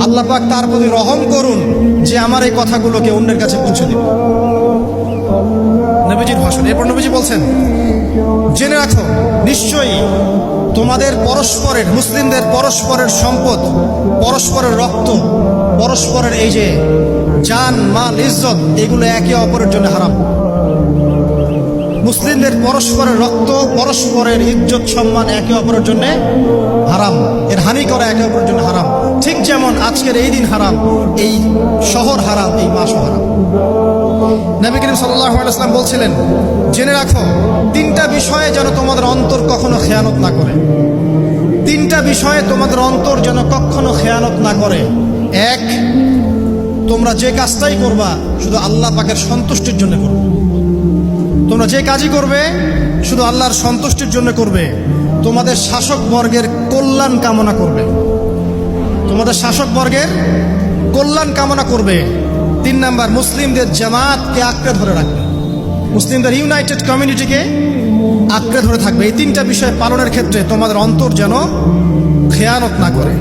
আল্লাহ পাক তার প্রতি রহম করুন যে আমার এই কথাগুলোকে অন্যের কাছে পৌঁছে দিবে। নবীজির ভাষণ। এরপর নবীজি বলছেন, জেনে রাখো নিশ্চয়ই তোমাদের পরস্পরের, মুসলিমদের পরস্পরের সম্পদ, পরস্পরের রক্ত, পরস্পরের এই যে জান মাল ইজ্জত, এগুলো একে অপরের জন্য হারাম। মুসলিমদের পরস্পরের রক্ত, পরস্পরের ইজ্জত সম্মান একে অপরের জন্য হারাম, এর হানি করা একে অপরের জন্য হারাম। ঠিক যেমন আজকের এই দিন হারাম, এই শহর হারাম, এই মাসও হারাম। নবী করিম সাল্লাল্লাহু আলাইহি ওয়াসাল্লাম বলছিলেন, জেনে রাখো তিনটা বিষয়ে যেন তোমাদের অন্তর কখনো খেয়ানত না করে। তিনটা বিষয়ে তোমাদের অন্তর যেন কখনো খেয়ানত না করে। এক, তোমরা যে কাজটাই করবা শুধু আল্লাহ পাকের সন্তুষ্টির জন্য করবে। তোমরা যে কাজই করবে শুধু আল্লাহর সন্তুষ্টির জন্য করবে। তোমাদের শাসক বর্গের কল্যাণ কামনা করবে, তোমাদের শাসক বর্গের কল্যাণ কামনা করবে। 3 নাম্বার, মুসলিমদের জামাতকে আঁকড়ে ধরে রাখবে, মুসলিমদের ইউনাইটেড কমিউনিটিকে আঁকড়ে ধরে থাকবে। এই তিনটা বিষয় পালনের ক্ষেত্রে তোমাদের অন্তর যেন খেয়ানত না করে।